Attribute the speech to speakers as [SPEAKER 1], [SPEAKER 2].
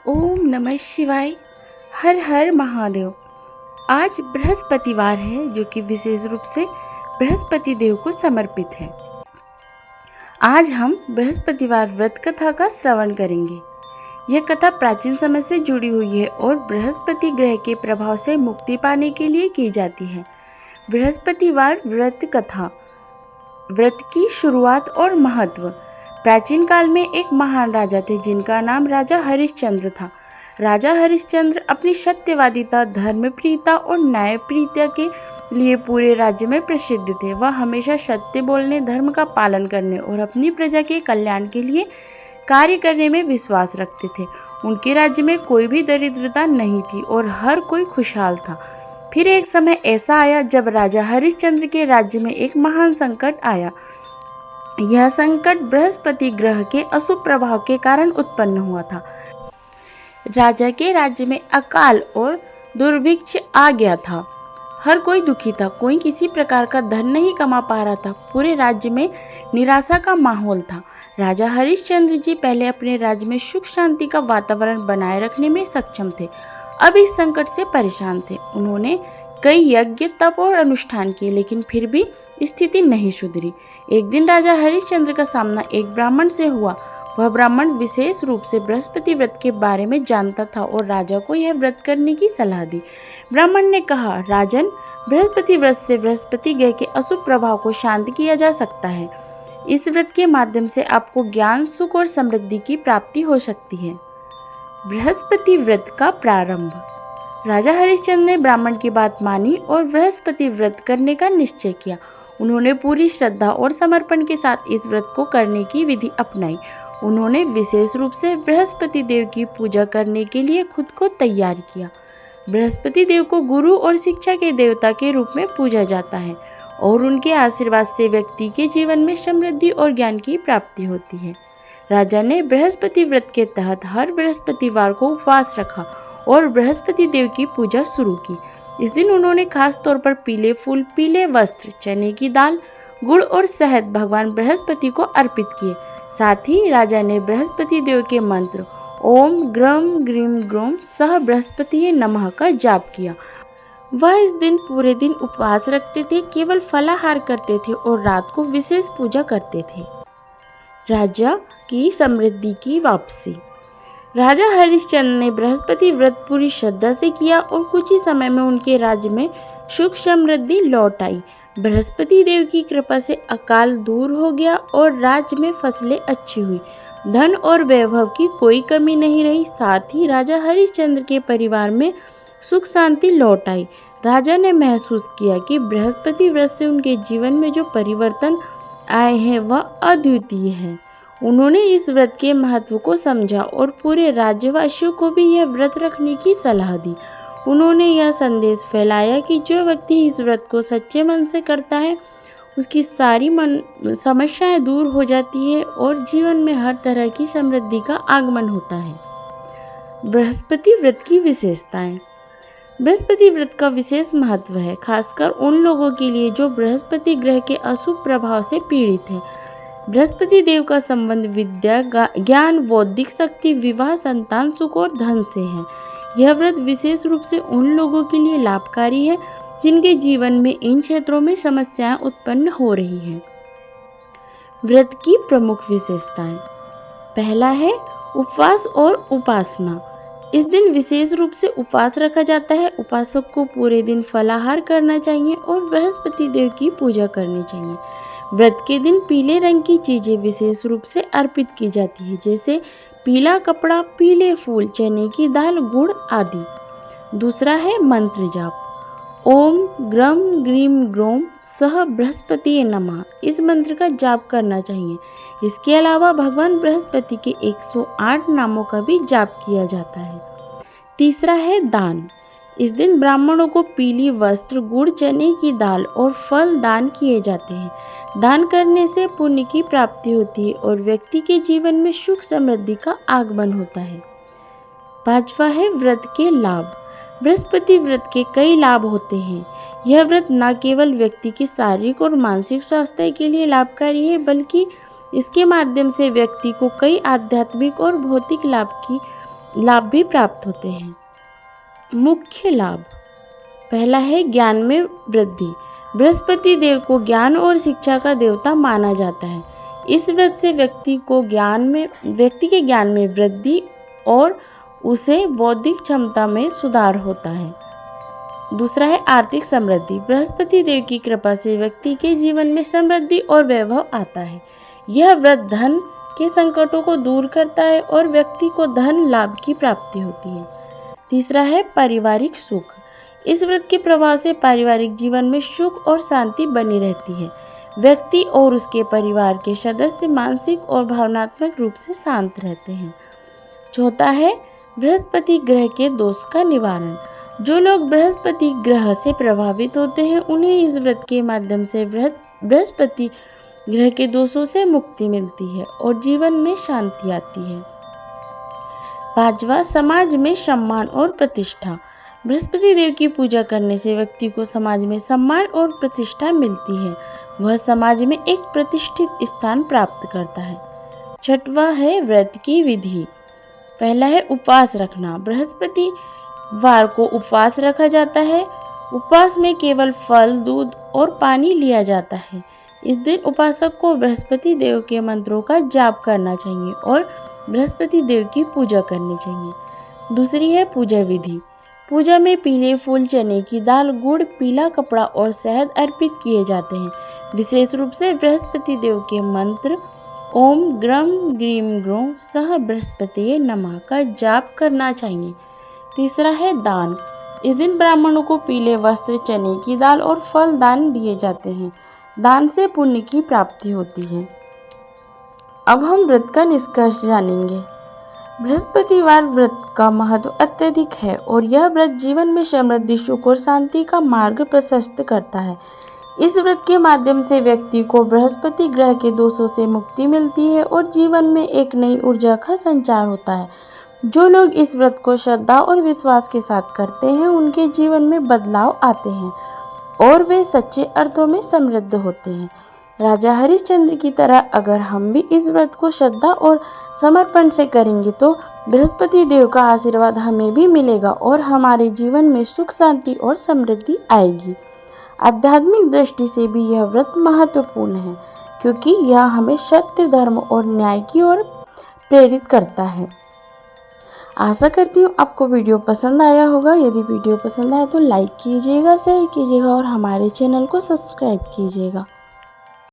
[SPEAKER 1] ओम नमः शिवाय। हर हर महादेव। आज बृहस्पतिवार है, जो कि विशेष रूप से बृहस्पति देव को समर्पित है। आज हम बृहस्पतिवार व्रत कथा का श्रवण करेंगे। यह कथा प्राचीन समय से जुड़ी हुई है और बृहस्पति ग्रह के प्रभाव से मुक्ति पाने के लिए की जाती है। बृहस्पतिवार व्रत कथा। व्रत की शुरुआत और महत्व। प्राचीन काल में एक महान राजा थे जिनका नाम राजा हरिश्चंद्र था। राजा हरिश्चंद्र अपनी सत्यवादिता, धर्मप्रियता और न्यायप्रियता के लिए पूरे राज्य में प्रसिद्ध थे। वह हमेशा सत्य बोलने, धर्म का पालन करने और अपनी प्रजा के कल्याण के लिए कार्य करने में विश्वास रखते थे। उनके राज्य में कोई भी दरिद्रता नहीं थी और हर कोई खुशहाल था। फिर एक समय ऐसा आया जब राजा हरिश्चंद्र के राज्य में एक महान संकट आया। यह संकट बृहस्पति ग्रह के अशुभ प्रभाव के कारण उत्पन्न हुआ था। राजा के राज्य में अकाल और दुर्भिक्ष आ गया था। हर कोई दुखी था, कोई किसी प्रकार का धन नहीं कमा पा रहा था। पूरे राज्य में निराशा का माहौल था। राजा हरिश्चंद्र जी पहले अपने राज्य में सुख शांति का वातावरण बनाए रखने में सक्षम थे, अब इस संकट से परेशान थे। उन्होंने कई यज्ञ, तप और अनुष्ठान किए, लेकिन फिर भी स्थिति नहीं सुधरी। एक दिन राजा हरिश्चंद्र का सामना एक ब्राह्मण से हुआ। वह ब्राह्मण विशेष रूप से बृहस्पति व्रत के बारे में जानता था और राजा को यह व्रत करने की सलाह दी। ब्राह्मण ने कहा, राजन, बृहस्पति व्रत से बृहस्पति ग्रह के अशुभ प्रभाव को शांत किया जा सकता है। इस व्रत के माध्यम से आपको ज्ञान, सुख और समृद्धि की प्राप्ति हो सकती है। बृहस्पति व्रत का प्रारंभ। राजा हरिश्चंद्र ने ब्राह्मण की बात मानी और बृहस्पति व्रत करने का निश्चय किया। उन्होंने पूरी श्रद्धा और समर्पण के साथ इस व्रत को करने की विधि अपनाई। उन्होंने विशेष रूप से बृहस्पति देव की पूजा करने के लिए खुद को तैयार किया। बृहस्पति देव को गुरु और शिक्षा के देवता के रूप में पूजा जाता है और उनके आशीर्वाद से व्यक्ति के जीवन में समृद्धि और ज्ञान की प्राप्ति होती है। राजा ने बृहस्पति व्रत के तहत हर बृहस्पतिवार को उपवास रखा और बृहस्पति देव की पूजा शुरू की। इस दिन उन्होंने खास तौर पर पीले फूल, पीले वस्त्र, चने की दाल, गुड़ और शहद भगवान बृहस्पति को अर्पित किए। साथ ही राजा ने बृहस्पति देव के मंत्र ओम ग्रम ग्रीम ग्रोम सह बृहस्पति नमः का जाप किया। वह इस दिन पूरे दिन उपवास रखते थे, केवल फलाहार करते थे और रात को विशेष पूजा करते थे। राजा की समृद्धि की वापसी। राजा हरिश्चंद्र ने बृहस्पति व्रत पूरी श्रद्धा से किया और कुछ ही समय में उनके राज्य में सुख समृद्धि लौट आई। बृहस्पति देव की कृपा से अकाल दूर हो गया और राज्य में फसलें अच्छी हुई। धन और वैभव की कोई कमी नहीं रही। साथ ही राजा हरिश्चंद्र के परिवार में सुख शांति लौट आई। राजा ने महसूस किया कि बृहस्पति व्रत से उनके जीवन में जो परिवर्तन आए हैं वह अद्वितीय है। उन्होंने इस व्रत के महत्व को समझा और पूरे राज्यवासियों को भी यह व्रत रखने की सलाह दी। उन्होंने यह संदेश फैलाया कि जो व्यक्ति इस व्रत को सच्चे मन से करता है, उसकी सारी समस्याएं दूर हो जाती है और जीवन में हर तरह की समृद्धि का आगमन होता है। बृहस्पति व्रत की विशेषताएं। बृहस्पति व्रत का विशेष महत्व है, खासकर उन लोगों के लिए जो बृहस्पति ग्रह के अशुभ प्रभाव से पीड़ित हैं। बृहस्पति देव का संबंध विद्या, ज्ञान, बौद्धिक शक्ति, विवाह, संतान सुख और धन से है। यह व्रत विशेष रूप से उन लोगों के लिए लाभकारी है जिनके जीवन में इन क्षेत्रों में समस्याएं उत्पन्न हो रही हैं। व्रत की प्रमुख विशेषताएं। पहला है उपवास और उपासना। इस दिन विशेष रूप से उपवास रखा जाता है। उपासक को पूरे दिन फलाहार करना चाहिए और बृहस्पति देव की पूजा करनी चाहिए। व्रत के दिन पीले रंग की चीजें विशेष रूप से अर्पित की जाती है, जैसे पीला कपड़ा, पीले फूल, चने की दाल, गुड़ आदि। दूसरा है मंत्र जाप। ओम ग्रम ग्रीम ग्रोम सह बृहस्पति नमः, इस मंत्र का जाप करना चाहिए। इसके अलावा भगवान बृहस्पति के 108 नामों का भी जाप किया जाता है। तीसरा है दान। इस दिन ब्राह्मणों को पीली वस्त्र, गुड़, चने की दाल और फल दान किए जाते हैं। दान करने से पुण्य की प्राप्ति होती है और व्यक्ति के जीवन में सुख समृद्धि का आगमन होता है। पांचवा है व्रत के लाभ। बृहस्पति व्रत के कई लाभ होते हैं। यह व्रत न केवल व्यक्ति के शारीरिक और मानसिक स्वास्थ्य के लिए लाभकारी है, बल्कि इसके माध्यम से व्यक्ति को कई आध्यात्मिक और भौतिक लाभ की लाभ भी प्राप्त होते हैं। मुख्य लाभ, पहला है ज्ञान में वृद्धि। बृहस्पति देव को ज्ञान और शिक्षा का देवता माना जाता है। इस व्रत से व्यक्ति के ज्ञान में वृद्धि और उसे बौद्धिक क्षमता में सुधार होता है। दूसरा है आर्थिक समृद्धि। बृहस्पति देव की कृपा से व्यक्ति के जीवन में समृद्धि और वैभव आता है। यह व्रत धन के संकटों को दूर करता है और व्यक्ति को धन लाभ की प्राप्ति होती है। तीसरा है पारिवारिक सुख। इस व्रत के प्रभाव से पारिवारिक जीवन में सुख और शांति बनी रहती है। व्यक्ति और उसके परिवार के सदस्य मानसिक और भावनात्मक रूप से शांत रहते हैं। चौथा है बृहस्पति ग्रह के दोष का निवारण। जो लोग बृहस्पति ग्रह से प्रभावित होते हैं उन्हें इस व्रत के माध्यम से बृहस्पति ग्रह के दोषों से मुक्ति मिलती है और जीवन में शांति आती है। पांचवा, समाज में सम्मान और प्रतिष्ठा। बृहस्पति देव की पूजा करने से व्यक्ति को समाज में सम्मान और प्रतिष्ठा मिलती है। वह समाज में एक प्रतिष्ठित स्थान प्राप्त करता है। छठवां है व्रत की विधि। पहला है उपवास रखना। बृहस्पतिवार को उपवास रखा जाता है। उपवास में केवल फल, दूध और पानी लिया जाता है। इस दिन उपासक को बृहस्पति देव के मंत्रों का जाप करना चाहिए और बृहस्पति देव की पूजा करनी चाहिए। दूसरी है पूजा विधि। पूजा में पीले फूल, चने की दाल, गुड़, पीला कपड़ा और शहद अर्पित किए जाते हैं। विशेष रूप से बृहस्पति देव के मंत्र ओम ग्रम ग्रीम ग्रो सह बृहस्पतिये नमः का जाप करना चाहिए। तीसरा है दान। इस दिन ब्राह्मणों को पीले वस्त्र, चने की दाल और फल दान दिए जाते हैं। दान से पुण्य की प्राप्ति होती है। अब हम व्रत का निष्कर्ष जानेंगे। बृहस्पतिवार व्रत का महत्व अत्यधिक है और यह व्रत जीवन में समृद्धि, सुख और शांति का मार्ग प्रशस्त करता है। इस व्रत के माध्यम से व्यक्ति को बृहस्पति ग्रह के दोषों से मुक्ति मिलती है और जीवन में एक नई ऊर्जा का संचार होता है। जो लोग इस व्रत को श्रद्धा और विश्वास के साथ करते हैं उनके जीवन में बदलाव आते हैं और वे सच्चे अर्थों में समृद्ध होते हैं। राजा हरिश्चंद्र की तरह अगर हम भी इस व्रत को श्रद्धा और समर्पण से करेंगे तो बृहस्पति देव का आशीर्वाद हमें भी मिलेगा और हमारे जीवन में सुख, शांति और समृद्धि आएगी। आध्यात्मिक दृष्टि से भी यह व्रत महत्वपूर्ण है क्योंकि यह हमें सत्य, धर्म और न्याय की ओर प्रेरित करता है। आशा करती हूँ आपको वीडियो पसंद आया होगा। यदि वीडियो पसंद आया तो लाइक कीजिएगा, शेयर कीजिएगा और हमारे चैनल को सब्सक्राइब कीजिएगा।